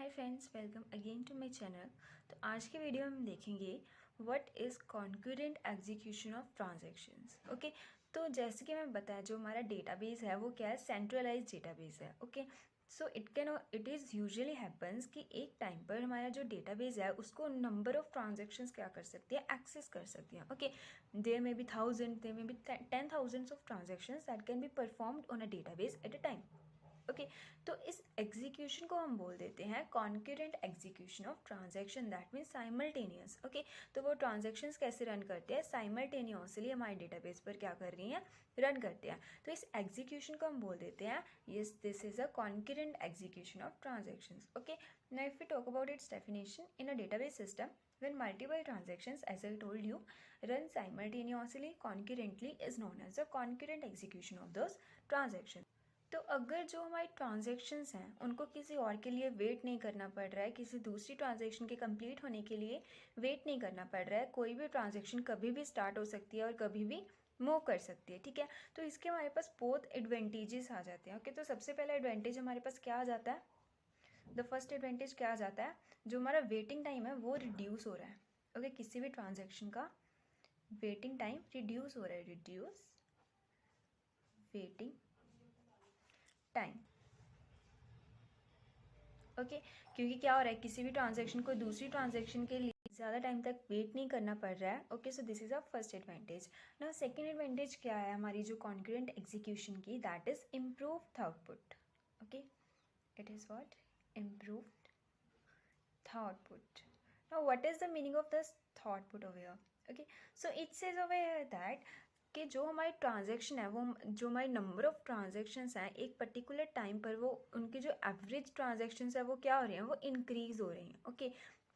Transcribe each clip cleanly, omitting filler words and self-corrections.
Hi friends, welcome again to my channel. तो आज के वीडियो में हम देखेंगे what is concurrent execution of transactions. Okay, तो जैसे कि मैं बताया, जो हमारा डेटाबेस है वो क्या है, सेंट्रलाइज डेटाबेस है। Okay, so it is usually happens कि एक टाइम पर हमारा जो डेटाबेस है उसको नंबर ऑफ ट्रांजैक्शंस क्या कर सकती है, एक्सेस कर सकती है। Okay, there may be thousand, there may be 10,000 of transactions that can be performed on a database at a time. Okay, तो इस एग्जीक्यूशन को हम बोल देते हैं concurrent execution of transaction, that means simultaneous. Okay, तो वो ट्रांजैक्शंस कैसे रन करते हैं, साइमल्टेनियसली हमारे डेटाबेस पर क्या कर रही हैं, रन करते हैं। तो इस एग्जीक्यूशन को हम बोल देते हैं yes, this is a concurrent execution of transactions. Okay, now if we talk about its definition, in a database system when multiple transactions, as I told you, run simultaneously concurrently is known as the concurrent execution of those transactions. तो अगर जो हमारी transactions हैं उनको किसी और के लिए वेट नहीं करना पड़ रहा है, किसी दूसरी ट्रांजैक्शन के कंप्लीट होने के लिए वेट नहीं करना पड़ रहा है, कोई भी ट्रांजैक्शन कभी भी स्टार्ट हो सकती है और कभी भी मूव कर सकती है, ठीक है। तो इसके हमारे पास बोथ एडवांटेजेस आ जाते हैं। ओके, तो सबसे पहला एडवांटेज हमारे पास क्या आ जाता है, द फर्स्ट एडवांटेज क्या आ जाता है, जो हमारा वेटिंग टाइम है वो रिड्यूस हो रहा है। ओके, किसी भी ट्रांजेक्शन का वेटिंग टाइम रिड्यूस हो रहा है, रिड्यूस वेटिंग टाइम। ओके, क्योंकि क्या हो रहा है, किसी भी ट्रांजैक्शन को दूसरी ट्रांजैक्शन के लिए ज़्यादा टाइम तक वेट नहीं करना पड़ रहा है। Okay, so this is a first advantage. Now second advantage क्या है हमारी जो कॉन्करेंट एग्जीक्यूशन की, that is improved output. Okay, it is what, improved output. Now what is the meaning of this output over here? Okay, so it says over here that कि जो हमारी transaction है, वो जो हमारी नंबर ऑफ ट्रांजैक्शंस हैं एक particular time पर, वो उनकी जो एवरेज ट्रांजैक्शंस है वो क्या हो रही हैं, वो इंक्रीज हो रही हैं। ओके,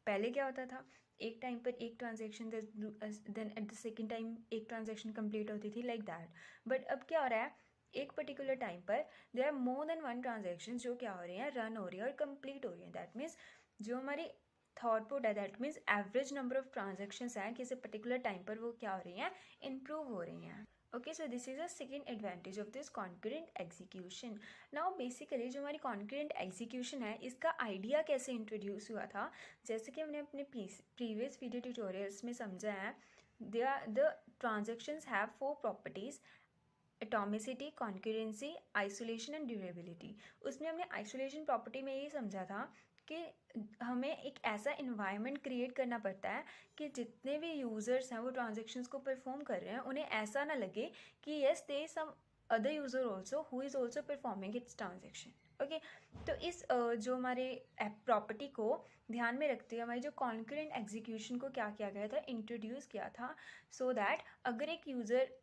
पहले क्या होता था, एक टाइम पर एक transaction, then at the second time एक ट्रांजैक्शन कंप्लीट होती थी, लाइक दैट। बट अब क्या हो रहा है, एक पर्टिकुलर टाइम पर there are more than one transaction जो क्या हो रही हैं, रन हो रही है और कंप्लीट हो रही है। दैट मीन्स जो हमारी थॉटपुट है, that means average number of transactions हैं किसी पर्टिकुलर टाइम पर, वो क्या हो रही हैं, इम्प्रूव हो रही हैं। Okay, so this is a second advantage of this concurrent execution. Now basically जो हमारी कॉन्करेंट एग्जीक्यूशन है, इसका आइडिया कैसे इंट्रोड्यूस हुआ था, जैसे कि हमने अपने प्रीवियस वीडियो ट्यूटोरियल्स में समझा है, the transactions have 4 properties: atomicity, concurrency, isolation and durability. उसमें हमने आइसोलेशन प्रॉपर्टी में ये समझा था कि हमें एक ऐसा इन्वायरमेंट क्रिएट करना पड़ता है कि जितने भी यूज़र्स हैं वो ट्रांजेक्शन्स को परफॉर्म कर रहे हैं, उन्हें ऐसा ना लगे कि yes they some other user also who is also performing its transaction. Okay, तो इस जो हमारे प्रॉपर्टी को ध्यान में रखते हुए हमारी जो कॉन्करेंट एग्जीक्यूशन को क्या किया गया था, इंट्रोड्यूस किया था, सो दैट अगर एक यूज़र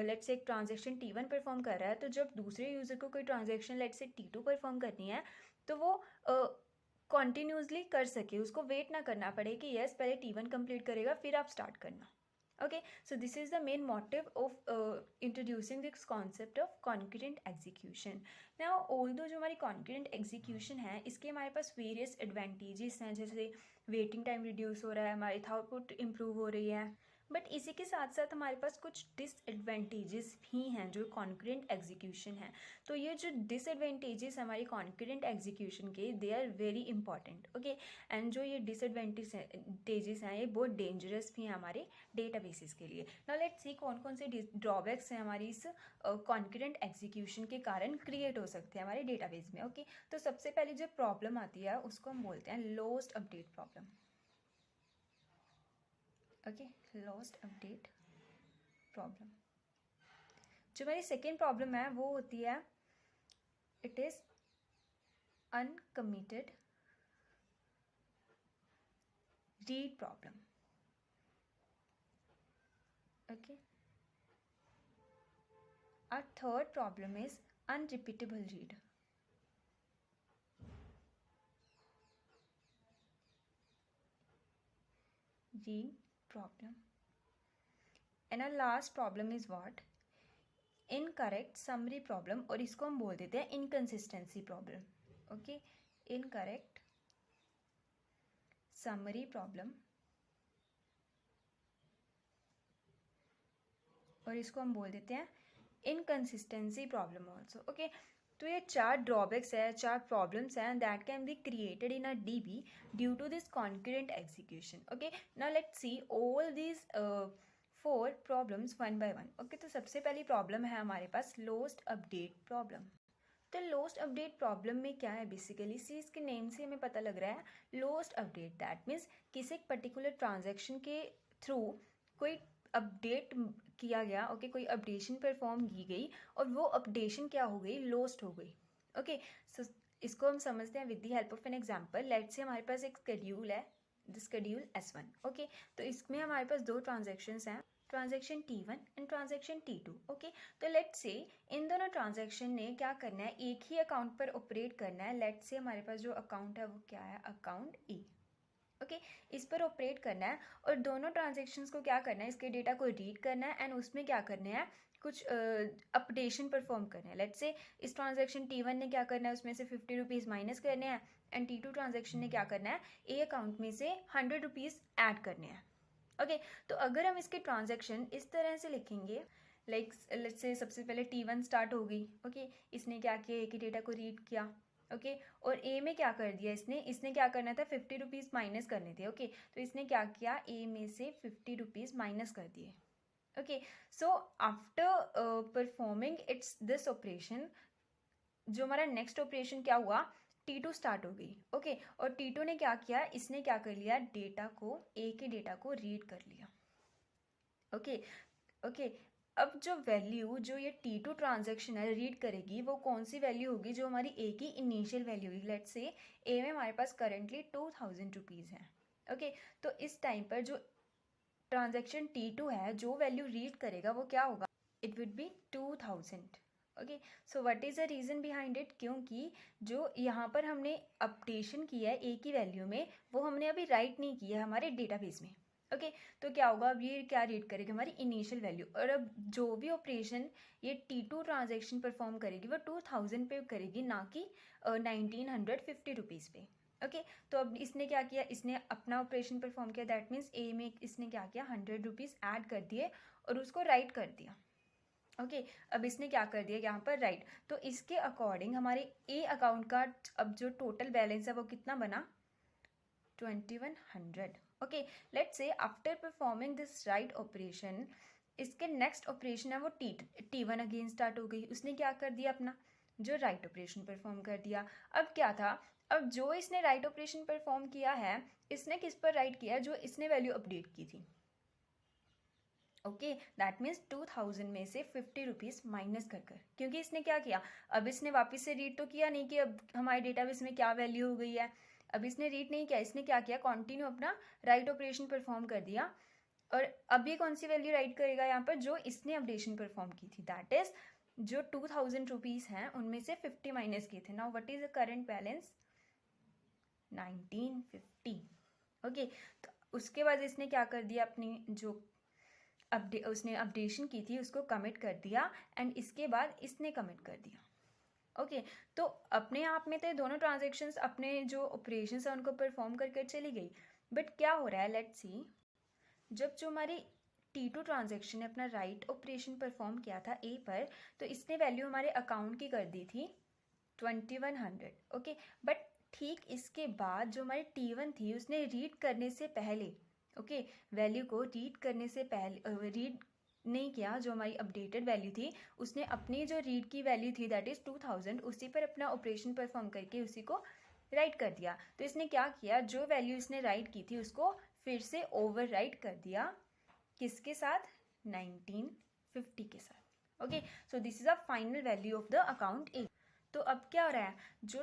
लेट्स से एक ट्रांजेक्शन T1 परफॉर्म कर रहा है, तो जब दूसरे यूज़र को कोई transaction let's say T2 perform करनी है, तो वो कॉन्टीन्यूसली कर सके, उसको वेट ना करना पड़े कि यस पहले T1 कंप्लीट करेगा फिर आप स्टार्ट करना। Okay, so this is the main motive of introducing this concept of concurrent execution. Now although जो हमारी कॉन्करेंट एग्जीक्यूशन है, इसके हमारे पास वेरियस एडवांटेजेस हैं, जैसे वेटिंग टाइम रिड्यूस हो रहा है, हमारी आउटपुट इम्प्रूव हो रही है, बट इसी के साथ साथ हमारे पास कुछ डिसएडवांटेजेस भी हैं जो कॉन्करेंट एग्जीक्यूशन है। तो ये जो डिसएडवांटेजेस हमारी कॉन्करेंट एग्जीक्यूशन के, they are very important. Okay, and जो ये डिसएडवांटेजेस हैं ये बहुत डेंजरस भी हैं हमारे डेटाबेसेस के लिए। नाउ लेट्स सी कौन कौन से ड्रॉबैक्स हैं हमारी इस कॉन्करेंट एग्जीक्यूशन के कारण क्रिएट हो सकते हैं हमारे डेटाबेस में। ओके, तो सबसे पहले जो प्रॉब्लम आती है उसको हम बोलते हैं lost update problem. Okay, lost update problem. जो हमारी सेकेंड प्रॉब्लम है वो होती है, it is uncommitted read problem. Okay, our third problem is unrepeatable read. Read problem. And our last problem is what? Incorrect summary problem, और इसको हम बोल देते हैं inconsistency problem. Okay, incorrect summary problem, और इसको हम बोल देते हैं इनकन्सिस्टेंसी प्रॉब्लम ऑल्सो। ओके, तो ये 4 ड्रॉबैक्स है, 4 प्रॉब्लम्स हैं that can be created in a DB due to this concurrent execution. Okay, now let's see all these 4 problems one by one. Okay, तो सबसे पहली प्रॉब्लम है हमारे पास लोस्ट अपडेट प्रॉब्लम. तो लोस्ट अपडेट प्रॉब्लम में क्या है, बेसिकली सी इसके नेम से हमें पता लग रहा है लोस्ट अपडेट. दैट मीन्स किसी एक पर्टिकुलर ट्रांजैक्शन के थ्रू कोई अपडेट किया गया. ओके, कोई अपडेशन परफॉर्म की गई और वो अपडेशन क्या हो गई, लोस्ट हो गई. ओके, सो इसको हम समझते हैं with the help of an example. Let's say हमारे पास एक शेड्यूल है, द शेड्यूल S1. ओके, तो इसमें हमारे पास 2 ट्रांजेक्शन्स हैं, transaction T1 and transaction T2. Okay, तो लेट्स से इन दोनों ट्रांजेक्शन ने क्या करना है, एक ही अकाउंट पर ऑपरेट करना है. लेट्स से हमारे पास जो अकाउंट है वो क्या है, अकाउंट E. ओके, इस पर ऑपरेट करना है और दोनों ट्रांजेक्शन्स को क्या करना है, इसके डेटा को रीड करना है एंड उसमें क्या करना है, कुछ अपडेशन परफॉर्म करना है. लेट्स से इस ट्रांजेक्शन T1 ने क्या करना है, उसमें से 50 रुपीज़ माइनस करने हैं एंड T2 ट्रांजेक्शन ने क्या करना है, ए अकाउंट में से 100 रुपीज़ ऐड करने हैं. ओके, तो अगर हम इसके ट्रांजेक्शन इस तरह से लिखेंगे, लाइक लेट्स से सबसे पहले T1 स्टार्ट हो गई. ओके, इसने क्या किया, ए के डेटा को रीड किया. ओके, और ए में क्या कर दिया, इसने क्या करना था, 50 रुपीज़ माइनस करने थे. ओके, तो इसने क्या किया, ए में से 50 रुपीज़ माइनस कर दिए. Okay, so after performing it's this operation, जो हमारा नेक्स्ट ऑपरेशन क्या हुआ, T2 स्टार्ट हो गई. ओके, और T2 ने क्या किया, इसने क्या कर लिया, डेटा को, ए के डेटा को रीड कर लिया. ओके, ओके, अब जो वैल्यू जो ये T2 ट्रांजेक्शन है रीड करेगी वो कौन सी वैल्यू होगी, जो हमारी ए की इनिशियल वैल्यू होगी. लेट्स से ए में हमारे पास करेंटली 2000 रुपीज़ है. ओके, तो इस टाइम पर जो ट्रांजेक्शन T2 है जो वैल्यू रीड करेगा वो क्या होगा, it would be 2000. Okay, so what is the reason behind it, क्योंकि जो यहाँ पर हमने अपडेशन किया है ए की वैल्यू में वो हमने अभी राइट नहीं किया है हमारे डेटाबेस में. ओके, तो क्या होगा, अब ये क्या रीड करेगी, हमारी इनिशियल वैल्यू. और अब जो भी ऑपरेशन ये T2 ट्रांजेक्शन परफॉर्म करेगी वो 2000 पे करेगी, ना कि 1950 रुपीज़ पे. ओके, तो अब इसने क्या किया, इसने अपना ऑपरेशन परफॉर्म किया. दैट मीन्स ए में इसने क्या किया, 100 रुपीज़ ऐड कर दिए और उसको राइट कर दिया. ओके, अब इसने क्या कर दिया यहाँ पर राइट. तो इसके अकॉर्डिंग हमारे ए अकाउंट का अब जो टोटल बैलेंस है वो कितना बना, 2100. Okay, let's say after performing this write operation, इसके नेक्स्ट ऑपरेशन है वो T1 अगेन स्टार्ट हो गई. उसने क्या कर दिया, अपना जो राइट ऑपरेशन परफॉर्म कर दिया. अब क्या था, अब जो इसने राइट ऑपरेशन परफॉर्म किया है इसने किस पर राइट किया, जो इसने वैल्यू अपडेट की थी. ओके, दैट मीन्स 2000 में से 50 रुपीज़ माइनस कर कर, क्योंकि इसने क्या किया, अब इसने वापस से रीड तो किया नहीं कि अब हमारे डेटाबेस में क्या वैल्यू हो गई है. अब इसने रीड नहीं किया, इसने क्या किया, कंटिन्यू अपना राइट ऑपरेशन परफॉर्म कर दिया. और अब ये कौन सी वैल्यू राइट करेगा यहाँ पर, जो इसने अपडेशन परफॉर्म की थी. दैट इज जो 2000 रुपीज़ हैं उनमें से 50 माइनस किए थे. Now what is the current balance, 1950. Okay, तो उसके बाद इसने क्या कर दिया, अपनी जो उसने अपडेशन की थी उसको कमिट कर दिया एंड इसके बाद इसने कमिट कर दिया. ओके, तो अपने आप में तो दोनों ट्रांजेक्शन्स अपने जो ऑपरेशंस है उनको परफॉर्म करके चली गई. बट क्या हो रहा है, लेट्स सी, जब जो हमारी T2 ट्रांजेक्शन ने अपना राइट ऑपरेशन परफॉर्म किया था ए पर, तो इसने वैल्यू हमारे अकाउंट की कर दी थी 2100. ओके, बट ठीक इसके बाद जो हमारी T1 थी उसने रीड करने से पहले, ओके, वैल्यू को रीड करने से पहले रीड नहीं किया, जो हमारी अपडेटेड वैल्यू थी उसने अपनी जो रीड की वैल्यू थी दैट इज़ 2000 उसी पर अपना ऑपरेशन परफॉर्म करके उसी को राइट कर दिया. तो इसने क्या किया, जो वैल्यू इसने राइट की थी उसको फिर से ओवर राइट कर दिया, किसके साथ, 1950 के साथ. Okay, so this is a final value of the account A. तो अब क्या हो रहा है, जो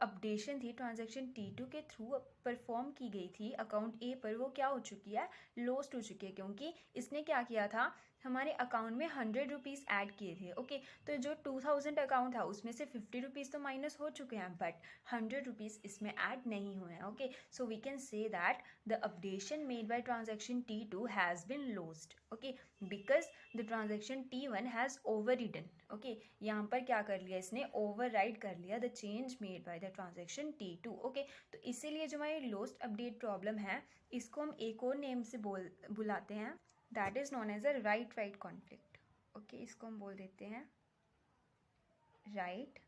अपडेशन थी ट्रांजैक्शन T2 के थ्रू परफॉर्म की गई थी अकाउंट ए पर, वो क्या हो चुकी है, लॉस्ट हो चुकी है, क्योंकि इसने क्या किया था, हमारे अकाउंट में 100 रुपीज़ ऐड किए थे. ओके, तो जो 2000 अकाउंट था उसमें से 50 रुपीज़ तो माइनस हो चुके हैं, बट 100 रुपीज़ इसमें ऐड नहीं हुए हैं. Okay, so we can say that the updation made by transaction T2 has been lost. Okay, because the transaction T1 has overridden. Okay, यहाँ पर क्या कर लिया इसने, ओवर राइड कर लिया the change made by the transaction T2. Okay, तो इसीलिए जो हमारी लोस्ट अपडेट प्रॉब्लम है इसको हम एक और नेम से बुलाते हैं, that is known as a write conflict. Okay, इसको हम बोल देते हैं राइट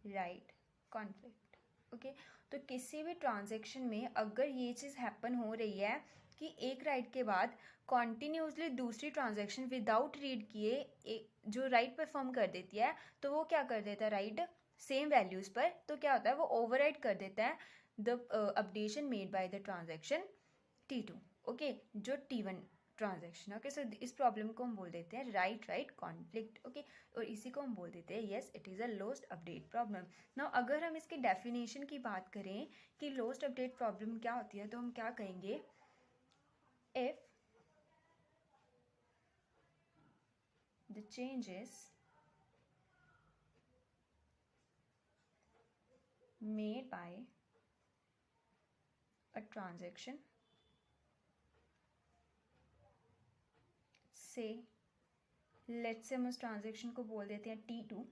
राइट कॉन्फ्लिक्ट। ओके, तो किसी भी ट्रांजैक्शन में अगर ये चीज़ हैपन हो रही है कि एक राइट के बाद कॉन्टीन्यूसली दूसरी ट्रांजैक्शन विदाउट रीड किए जो राइट परफॉर्म कर देती है, तो वो क्या कर देता है राइट सेम वैल्यूज़ पर, तो क्या होता है वो ओवरराइड कर देता है the updation made by the transaction T2। Okay, जो T1 ट्रांजैक्शन। ओके, सो इस प्रॉब्लम को हम बोल देते हैं राइट कॉन्फ्लिक्ट। ओके, और इसी को हम बोल देते हैं yes it is a lost update problem. Now अगर हम इसकी डेफिनेशन की बात करें कि लोस्ट अपडेट प्रॉब्लम क्या होती है, तो हम क्या कहेंगे, if the changes made by a transaction, से लेट्स से हम उस ट्रांजेक्शन को बोल देते हैं T2।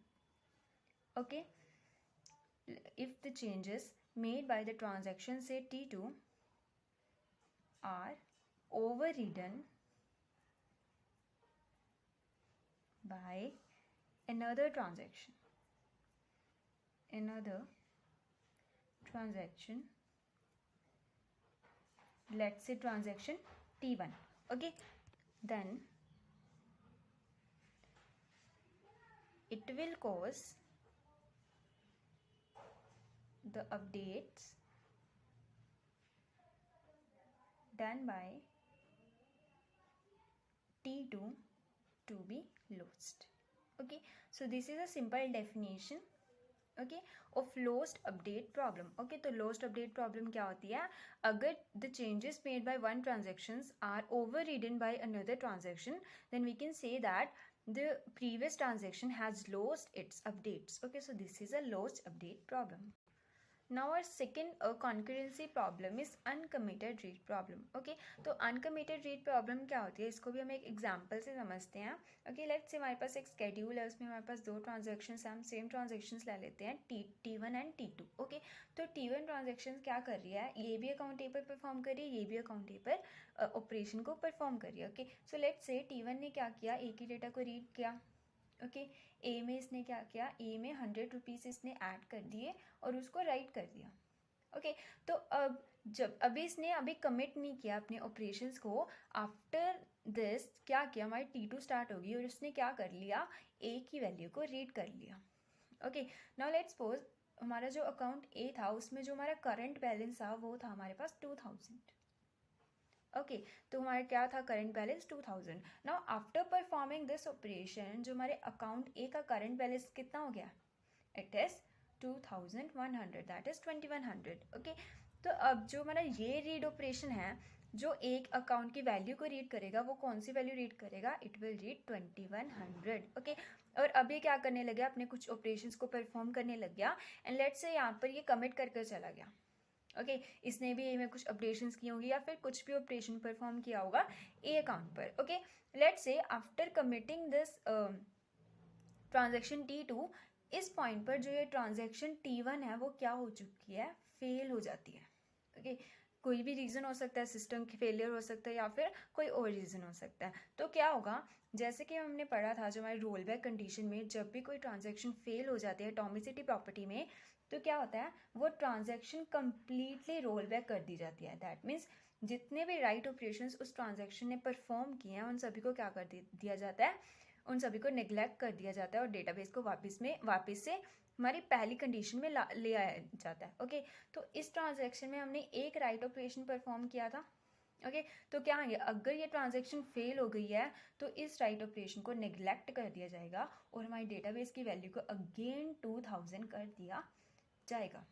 Okay, if the changes made by the transaction say T2 are overridden by another transaction let's say transaction T1, okay, then it will cause the updates done by T2 to be lost. Okay, so this is a simple definition okay of lost update problem. Okay, तो lost update problem क्या होती है, अगर the changes made by one transactions are overridden by another transaction, then we can say that the previous transaction has lost its updates. Okay, so this is a lost update problem. Now our second concurrency problem is uncommitted read problem. Okay, तो uncommitted read problem क्या होती है, इसको भी हम एक example से समझते हैं. Okay, let's say हमारे पास एक स्केड्यूल है, उसमें हमारे पास दो ट्रांजेक्शन्स हैं, हम सेम ट्रांजेक्शन्स ले लेते हैं T1 एंड T2. ओके, तो T1 ट्रांजेक्शन क्या कर रही है, ये भी अकाउंट ए पर परफॉर्म कर रही है, ये भी अकाउंट ए पर ऑपरेशन को परफॉर्म कर रही है. Okay, so let's say T1 ने क्या किया, ए की डेटा को रीड किया. ओके, ए में इसने क्या किया, ए में 100 रुपीज़ इसने ऐड कर दिए और उसको राइट कर दिया. ओके, तो अब जब अभी कमिट नहीं किया अपने ऑपरेशंस को, आफ्टर दिस क्या किया, हमारी T2 स्टार्ट होगी और उसने क्या कर लिया, ए की वैल्यू को रीड कर लिया. ओके, नाउ लेट्स सपोज हमारा जो अकाउंट ए था उसमें जो हमारा करंट बैलेंस था वो था हमारे पास 2000. ओके, तो हमारा क्या था, current balance 2000. Now after performing this operation जो हमारे अकाउंट ए का करंट बैलेंस कितना हो गया, it is 2100, that is 2100. Okay, तो अब जो हमारा ये रीड ऑपरेशन है, जो एक अकाउंट की वैल्यू को रीड करेगा, वो कौन सी वैल्यू रीड करेगा, इट विल रीड 2100. ओके, और अब ये क्या करने लग गया, अपने कुछ ऑपरेशंस को परफॉर्म करने लग गया, एंड लेट्स से यहाँ पर ये कमिट करके चला गया. ओके, इसने भी ए में कुछ अपडेशंस की होंगी या फिर कुछ भी ऑपरेशन परफॉर्म किया होगा ए अकाउंट पर. Okay, let's say after committing this transaction T2, इस पॉइंट पर जो ये ट्रांजेक्शन T1 है वो क्या हो चुकी है, फेल हो जाती है. ओके, कोई भी रीज़न हो सकता है, सिस्टम की फेलियर हो सकता है या फिर कोई और रीज़न हो सकता है. तो क्या होगा, जैसे कि हमने पढ़ा था जो हमारे रोल बैक कंडीशन में, जब भी कोई ट्रांजेक्शन फेल हो जाती है एटॉमिसिटी प्रॉपर्टी में, तो क्या होता है, वो ट्रांजेक्शन कम्प्लीटली रोल बैक कर दी जाती है. दैट मीन्स जितने भी राइट ऑपरेशंस उस ट्रांजेक्शन ने परफॉर्म किए हैं उन सभी को क्या कर दिया जाता है, उन सभी को नेग्लेक्ट कर दिया जाता है और डेटाबेस को वापस से हमारी पहली कंडीशन में ले आया जाता है. ओके, तो इस ट्रांजेक्शन में हमने एक राइट ऑपरेशन परफॉर्म किया था. ओके, तो क्या है, अगर ये ट्रांजेक्शन फेल हो गई है तो इस राइट ऑपरेशन को नेग्लेक्ट कर दिया जाएगा और हमारी डेटाबेस की वैल्यू को अगेन 2000 कर दिया जाएगा.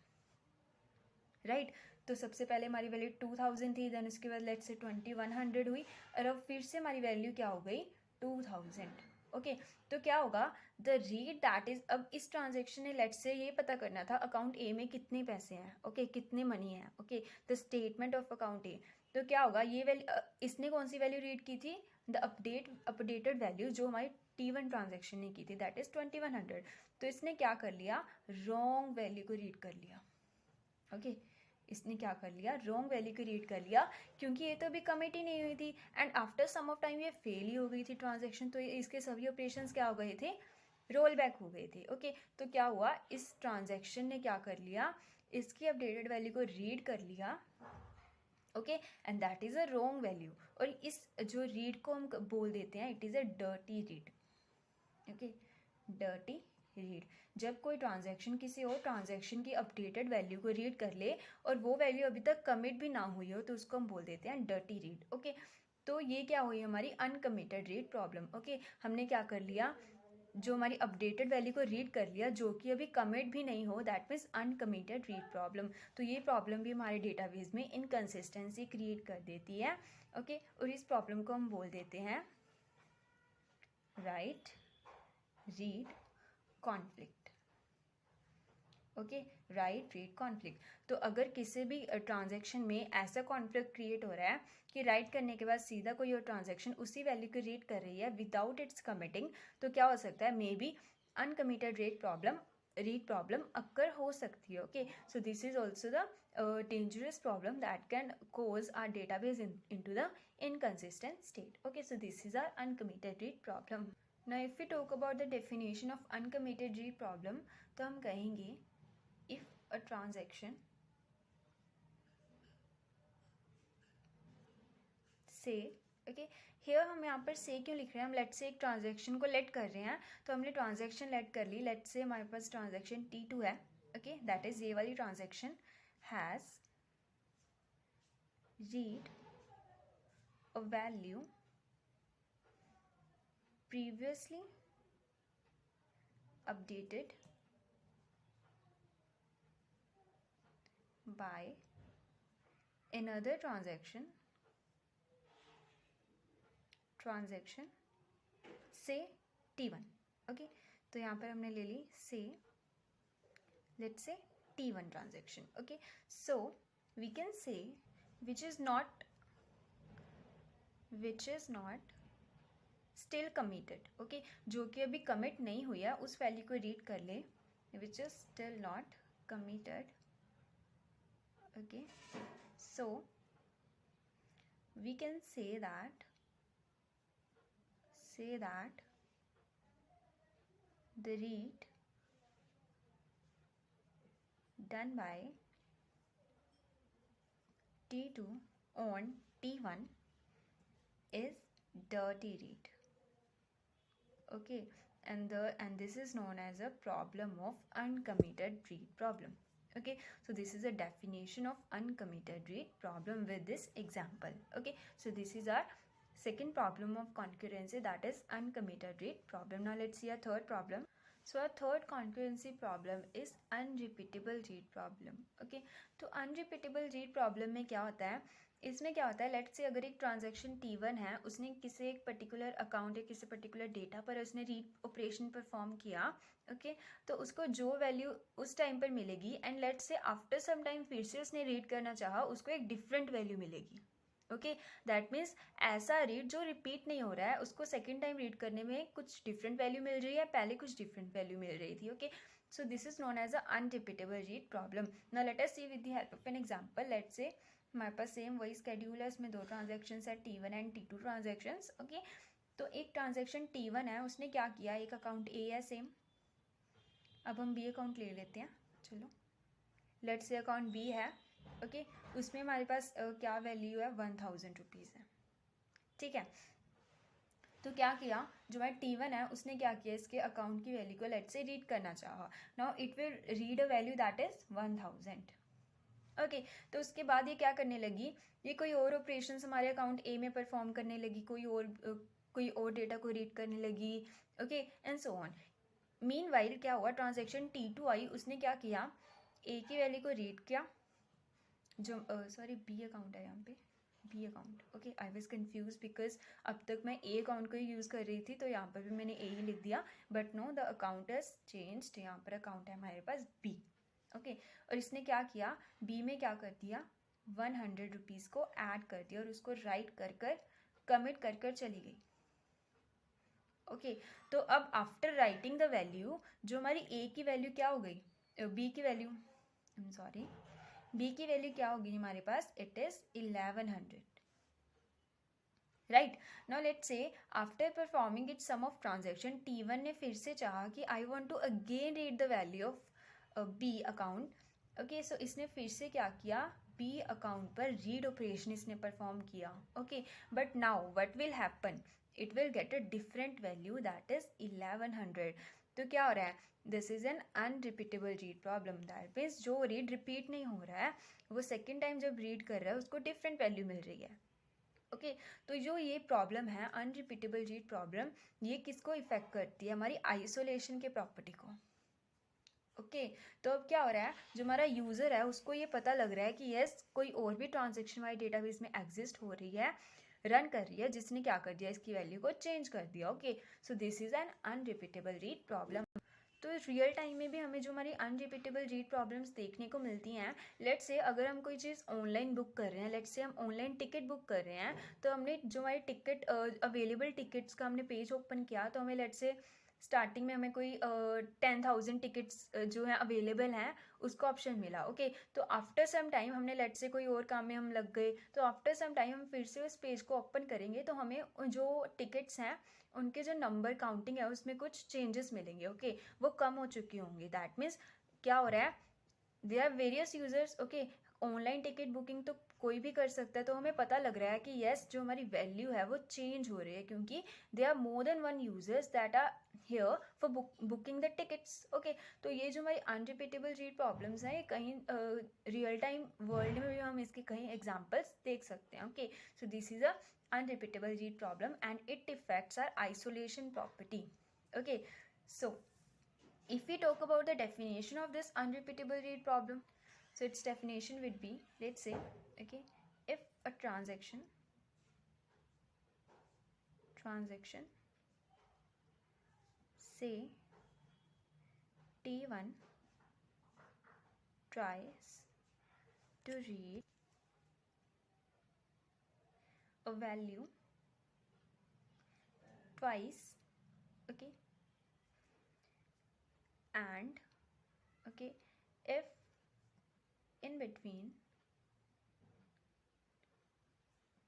राइट, तो सबसे पहले हमारी वैल्यू 2000 थी, देन उसके बाद लेट्स से 2100 हुई और अब फिर से हमारी वैल्यू क्या हो गई, 2000. ओके, तो क्या होगा, द रीड दैट इज, अब इस ट्रांजेक्शन ने लेट्स से ये पता करना था अकाउंट ए में कितने पैसे हैं. ओके, कितने मनी है. Okay, the statement of account A. तो क्या होगा, ये वैल्यू, इसने कौन सी वैल्यू रीड की थी, द अपडेटेड वैल्यू जो हमारी T1 ट्रांजेक्शन ने की थी, दैट इज 2100. तो इसने क्या कर लिया, रॉन्ग वैल्यू को रीड कर लिया. ओके, इसने क्या कर लिया, रॉन्ग वैल्यू को रीड कर लिया, क्योंकि ये तो अभी कमिट ही नहीं हुई थी and after some of time ये फेल ही हो गई थी ट्रांजेक्शन. तो इसके सभी ऑपरेशंस क्या हो गए थे, रोल बैक हो गए थे। ओके, तो क्या हुआ, इस ट्रांजैक्शन ने क्या कर लिया, इसकी अपडेटेड वैल्यू को रीड कर लिया। Okay, and that is a wrong value, और इस जो रीड को हम बोल देते हैं it is a dirty read. Okay, dirty read. जब कोई ट्रांजैक्शन किसी और ट्रांजैक्शन की अपडेटेड वैल्यू को रीड कर ले और वो वैल्यू अभी तक कमिट भी ना हुई हो तो उसको हम बोल देते हैं डर्टी रीड। ओके, तो ये क्या हुई हमारी अनकमिटेड रीड प्रॉब्लम। ओके, हमने क्या कर लिया, जो हमारी अपडेटेड वैल्यू को रीड कर लिया जो कि अभी कमिट भी नहीं हो, that means uncommitted read problem. तो ये प्रॉब्लम भी हमारे डेटाबेस में इनकन्सिस्टेंसी क्रिएट कर देती है। ओके, और इस प्रॉब्लम को हम बोल देते हैं right read conflict. Okay, right read conflict. तो अगर किसी भी ट्रांजैक्शन में ऐसा कॉन्फ्लिक्ट क्रिएट हो रहा है कि राइट करने के बाद सीधा कोई और ट्रांजैक्शन उसी वैल्यू को रीड कर रही है विदाउट इट्स कमिटिंग, तो क्या हो सकता है, may be uncommitted read problem occur हो सकती है। Okay, so this is also the dangerous problem that can cause our database into the inconsistent state. Okay, so this is our uncommitted read problem. Now if we talk about the definition of uncommitted read problem, तो हम कहेंगे if a transaction say, okay, here हम यहाँ पर से क्यों लिख रहे हैं, हम लेट से एक ट्रांजैक्शन को लेट कर रहे हैं, तो हमने ट्रांजैक्शन लेट कर ली। लेट से हमारे पास ट्रांजैक्शन T2 है। ओके, दैट इज ये वाली transaction has read a value previously updated by another transaction से T1। ओके, तो यहाँ पर हमने ले ली से let's say T1 transaction. Okay, so we can say which is not still committed. Okay, जो कि अभी कमिट नहीं हुई है उस वैल्यू को रीड कर ले, which is still not committed. Okay, so we can say that the read done by T2 on T1 is dirty read. Okay, and this is known as a problem of uncommitted read problem. Okay, so this is a definition of uncommitted read problem with this example. Okay, so this is our second problem of concurrency, that is uncommitted read problem. Now let's see a third problem. So our third concurrency problem is unrepeatable read problem. Okay, तो unrepeatable read problem में क्या होता है, इसमें क्या होता है, late से अगर एक ट्रांजैक्शन T1 है, उसने किसी एक पर्टिकुलर अकाउंट या किसी पर्टिकुलर डेटा पर उसने रीड ऑपरेशन परफॉर्म किया। ओके, तो उसको जो वैल्यू उस टाइम पर मिलेगी एंड लेट से आफ्टर सम टाइम फिर से उसने रीड करना चाहा, उसको एक डिफरेंट वैल्यू मिलेगी। ओके, दैट मीन्स ऐसा रीड जो रिपीट नहीं हो रहा है, उसको सेकेंड टाइम रीड करने में कुछ डिफरेंट वैल्यू मिल रही है, पहले कुछ डिफरेंट वैल्यू मिल रही थी। Okay, so this is known as a unrepeatable read problem. Now let us see with the help of an example. Let say हमारे पास सेम वही स्केड्यूल है, उसमें दो ट्रांजेक्शन है T1 and T2 transactions. Okay, तो एक ट्रांजेक्शन T1 है, उसने क्या किया, एक अकाउंट A है सेम, अब हम B अकाउंट ले लेते हैं। चलो, लेट से अकाउंट B है। ओके, उसमें हमारे पास क्या वैल्यू है, 1000 रुपीज़ है। ठीक है, तो क्या किया, जो हमारा T1 है उसने क्या किया, इसके अकाउंट की वैल्यू को लेट से रीड करना चाहा। Now it will read a value that is 1000। Okay, तो उसके बाद ये क्या करने लगी, ये कोई और ऑपरेशंस हमारे अकाउंट ए में परफॉर्म करने लगी, कोई और डेटा को रीड करने लगी। Okay, and so on. Meanwhile क्या हुआ, ट्रांजैक्शन T2 आई, उसने क्या किया, ए की वैल्यू को रीड किया, जो सॉरी बी अकाउंट है यहाँ पे, B account. Okay, I was confuse because अब तक मैं ए अकाउंट को ही यूज़ कर रही थी, तो यहाँ पर भी मैंने ए ही लिख दिया, but no, the account is changed. यहाँ पर अकाउंट है हमारे पास बी। ओके, और इसने क्या किया, बी में क्या कर दिया, 100 रुपीज़ को ऐड कर दिया और उसको राइट कर कमिट कर चली गई। ओके, तो अब आफ्टर राइटिंग द वैल्यू, जो हमारी ए की वैल्यू क्या हो गई, बी की वैल्यू, सॉरी, बी की वैल्यू क्या होगी हमारे पास, it is 1100। Right. Now let's say after performing it some of transaction T1 ने फिर से चाहा कि I want to again read the value of B account. Okay, so इसने फिर से क्या किया, बी अकाउंट पर रीड ऑपरेशन इसने परफॉर्म किया। Okay, but now what will happen, it will get a different value that is 1100। तो क्या हो रहा है, this is N unrepeatable read problem. That means जो रीड रिपीट नहीं हो रहा है, वो सेकेंड टाइम जब रीड कर रहा है उसको डिफरेंट वैल्यू मिल रही है। ओके, तो जो ये प्रॉब्लम है अनरिपीटेबल रीड प्रॉब्लम, ये किसको इफेक्ट करती है, हमारी आइसोलेशन के प्रॉपर्टी को। ओके, तो अब क्या हो रहा है, जो हमारा यूज़र है उसको ये पता लग रहा है कि यस कोई और भी ट्रांजेक्शन हमारी डेटाबेस में एग्जिस्ट हो रही है, रन कर रही है, जिसने क्या कर दिया, इसकी वैल्यू को चेंज कर दिया। Okay, so this is N unrepeatable read problem. तो रियल टाइम में भी हमें जो हमारी अनरिपीटेबल रीड प्रॉब्लम्स देखने को मिलती हैं। लेट्स से अगर हम कोई चीज़ ऑनलाइन बुक कर रहे हैं, लेट्स से हम ऑनलाइन टिकट बुक कर रहे हैं, तो हमने जो हमारी टिकट अवेलेबल टिकट्स का हमने पेज ओपन किया, तो हमें लेट्स से स्टार्टिंग में हमें कोई 10,000 टिकट्स जो है अवेलेबल हैं उसका ऑप्शन मिला। ओके, तो आफ्टर सम टाइम हमने लेट्स से कोई और काम में हम लग गए, तो आफ्टर सम टाइम हम फिर से उस पेज को ओपन करेंगे, तो हमें जो टिकट्स हैं उनके जो नंबर काउंटिंग है उसमें कुछ चेंजेस मिलेंगे। ओके, वो कम हो चुकी होंगी। दैट मीन्स क्या हो रहा है, they are various users. Okay, online ticket booking तो कोई भी कर सकता है, तो हमें पता लग रहा है कि येस जो हमारी वैल्यू है वो चेंज हो रही है, क्योंकि they are more than one users that are here for booking the tickets. Okay, तो ये जो हमारी अनरिपीटेबल रीड प्रॉब्लम्स हैं, ये कहीं रियल टाइम वर्ल्ड में भी हम इसके कहीं एग्जाम्पल्स देख सकते हैं। Okay, so this is a unrepeatable read problem and it affects our isolation property. Okay, so if we talk about the definition of this unrepeatable read problem, so its definition would be, let's say, okay, if a transaction say T1 tries to read a value twice, okay, and okay, if in between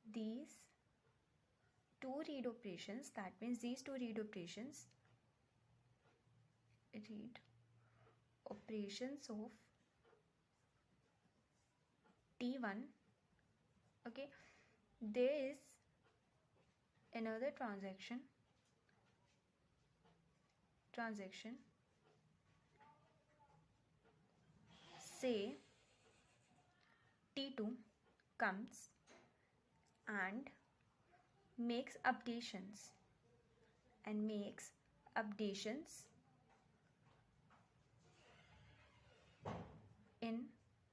these two read operations, that means these two read operations of T1, okay, there is another transaction say T2 comes and makes updations in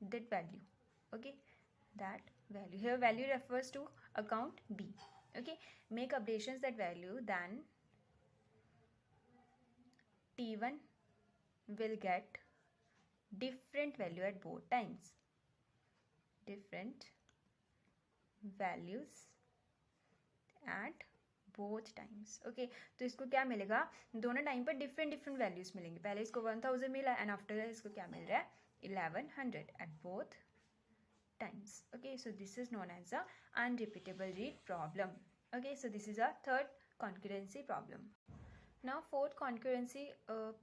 that value. Okay, that value, here value refers to account B. Okay, make updations that value, then T1 will get different value at both times, different values at both times. Okay, तो इसको क्या मिलेगा, दोनों time पर different values मिलेंगे। पहले इसको 1000 मिला एंड आफ्टर इसको क्या मिल रहा है, 1100 at both times. Okay, so this is known as a unrepeatable read problem. Okay, so this is a third concurrency problem. Now fourth concurrency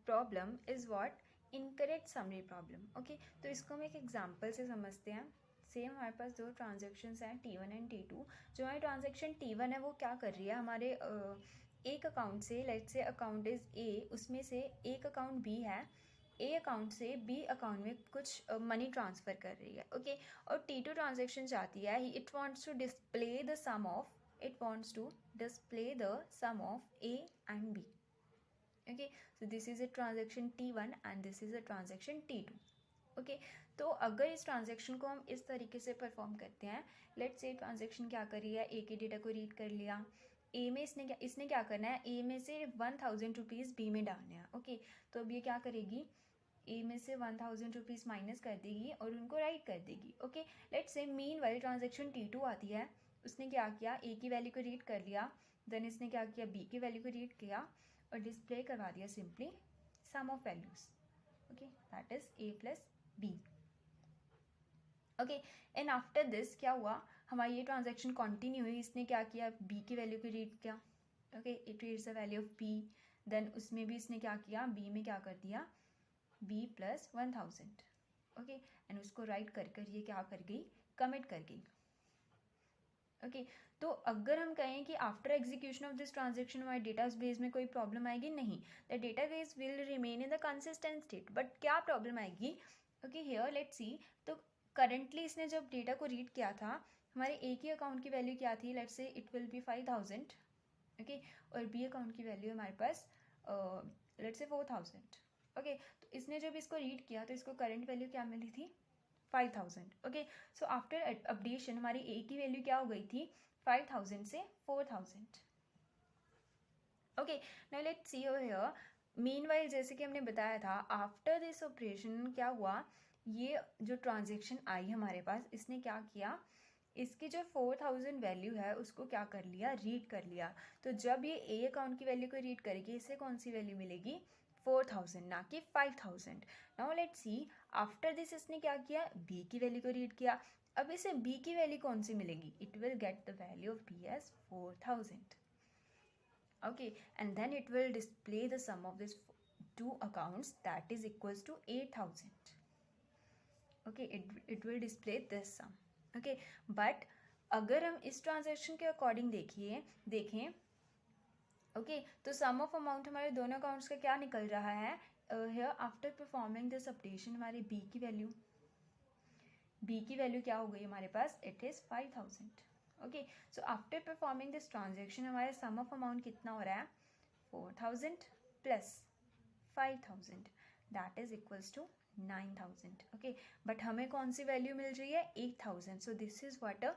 problem is what, incorrect summary problem. Okay, तो इसको हम एक example से समझते हैं। Same हमारे पास दो transactions हैं T1 एंड T2। जो हमारी ट्रांजेक्शन T1 है वो क्या कर रही है, हमारे एक अकाउंट से, लेट्स से अकाउंट इज A, उसमें से एक अकाउंट B है, A अकाउंट से B अकाउंट में कुछ मनी ट्रांसफ़र कर रही है। ओके, और T2 ट्रांजेक्शन चाहती है, it wants to display the sum of A and B. Okay, so this is a transaction T1 and this is a transaction T2. Okay, तो अगर इस ट्रांजेक्शन को हम इस तरीके से परफॉर्म करते हैं, लेट्स से ट्रांजेक्शन क्या कर रही है, ए के डेटा को रीड कर लिया, ए में इसने क्या करना है, ए में से 1000 रुपीज़ बी में डालने हैं। ओके, तो अब ये क्या करेगी, ए में से 1000 रुपीज़ माइनस कर देगी और उनको राइट कर देगी। Okay, let's say meanwhile transaction T2 आती है, उसने क्या किया, ए की वैल्यू को रीड कर लिया, देन इसने क्या किया, बी की वैल्यू को रीड किया और डिस्प्ले करवा दिया simply some of values. Okay, that is A plus B। Okay, and after this क्या हुआ, हमारी ये ट्रांजेक्शन कंटिन्यू हुई, इसने क्या किया, बी की वैल्यू को रीड किया, okay, it reads the value of B, then उसमें भी इसने क्या किया, बी में क्या कर दिया, बी प्लस 1000, ओके, एंड उसको राइट कर ये क्या कर गई, कमिट कर गई, ओके। तो अगर हम कहें कि after execution of this transaction हमारे डेटा बेस में कोई प्रॉब्लम आएगी, नहीं, the data base will remain in the consistent state, but क्या प्रॉब्लम आएगी, ओके, हियर लेट्स सी, तो करंटली इसने जब डेटा को रीड किया था, हमारे ए की अकाउंट की वैल्यू क्या थी, let's say it will be 5000, okay, और बी अकाउंट की वैल्यू हमारे पास लेट्स से 4000, ओके। तो इसने जब इसको रीड किया तो इसको करंट वैल्यू क्या मिली थी, 5000, ओके। सो आफ्टर अपडेशन हमारी ए की वैल्यू क्या हो गई थी, 5000 से 4000, okay. Now let's C over here, meanwhile जैसे कि हमने बताया था, आफ्टर दिस ऑपरेशन क्या हुआ, ये जो ट्रांजेक्शन आई हमारे पास, इसने क्या किया, इसकी जो 4000 वैल्यू है उसको क्या कर लिया, रीड कर लिया। तो जब ये ए अकाउंट की वैल्यू को रीड करेगी, इसे कौन सी वैल्यू मिलेगी, 4000, ना कि 5000। Now let's C, after this इसने क्या किया, बी की वैल्यू को रीड किया, अब इसे बी की वैल्यू कौन सी मिलेगी, it will get the value of B as 4000, okay, and then it will display the sum of these two accounts, that is equals to 8000, okay, it will display this sum, okay। but अगर हम इस transaction के according देखें, okay, तो सम of amount हमारे दोनों accounts का क्या निकल रहा है, here after performing this updation हमारी बी की वैल्यू क्या हो गई हमारे पास, it is 5000, okay. So after performing this transaction हमारा सम ऑफ अमाउंट कितना हो रहा है, 4000 plus 5000, that is equals to 9000, okay. But हमें कौन सी वैल्यू मिल रही है, 8000, so this is what a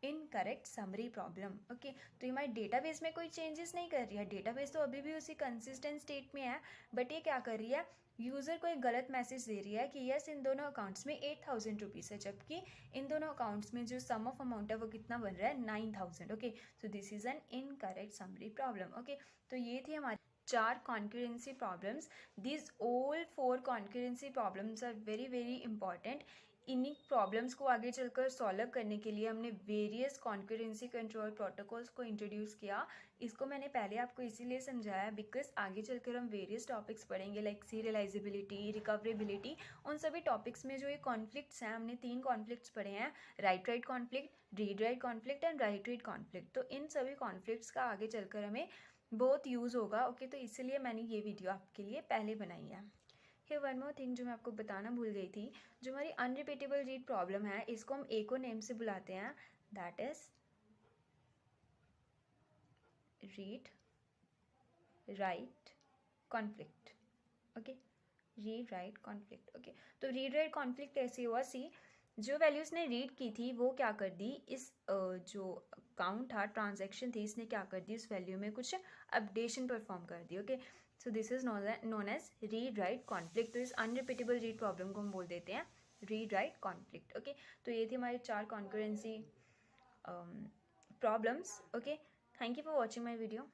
incorrect summary problem, okay. तो ये हमारे डेटाबेस में कोई चेंजेस नहीं कर रही है, डेटाबेस तो अभी भी उसी कंसिस्टेंट स्टेट में है, बट ये क्या कर रही है, यूज़र को एक गलत मैसेज दे रही है कि यस इन दोनों अकाउंट्स में 8000 रुपीज़ है, जबकि इन दोनों अकाउंट्स में जो सम ऑफ अमाउंट है वो कितना बन रहा है, 9000, okay. So this is an incorrect summary problem, okay. तो ये थी हमारी 4 concurrency problems. This all 4 concurrency problems are very very important. इन्हीं प्रॉब्लम्स को आगे चलकर सॉल्व करने के लिए हमने वेरियस कॉन्करेंसी कंट्रोल प्रोटोकॉल्स को इंट्रोड्यूस किया। इसको मैंने पहले आपको इसीलिए समझाया बिकॉज आगे चलकर हम वेरियस टॉपिक्स पढ़ेंगे लाइक सीरियलाइजेबिलिटी, रिकवरेबिलिटी। उन सभी टॉपिक्स में जो ये कॉन्फ्लिक्ट्स हैं, हमने 3 कॉन्फ्लिक्ट्स पढ़े हैं, right right conflict, read write conflict and right read conflict. तो इन सभी कॉन्फ्लिक्ट्स का आगे चलकर हमें बहुत यूज़ होगा, ओके। तो इसलिए मैंने ये वीडियो आपके लिए पहले बनाई है। हे वन मोर थिंग जो मैं आपको बताना भूल गई थी, जो हमारी अनरिपीटेबल रीड प्रॉब्लम है, इसको हम एक और नेम से बुलाते हैं, that is read write conflict, okay, read write conflict, okay. तो रीड राइट कॉन्फ्लिक्ट ऐसे हुआ, सी जो वैल्यूज़ ने रीड की थी वो क्या कर दी, इस जो अकाउंट था, ट्रांजैक्शन थी, इसने क्या कर दी, उस वैल्यू में कुछ अपडेशन परफॉर्म कर दी, okay. So this is known as read write conflict. तो इस अनरिपीटेबल रीड प्रॉब्लम को हम बोल देते हैं रीड राइट कॉन्फ्लिक्ट, ओके। तो ये थी हमारी 4 concurrency problems, okay. Thank you for watching my video.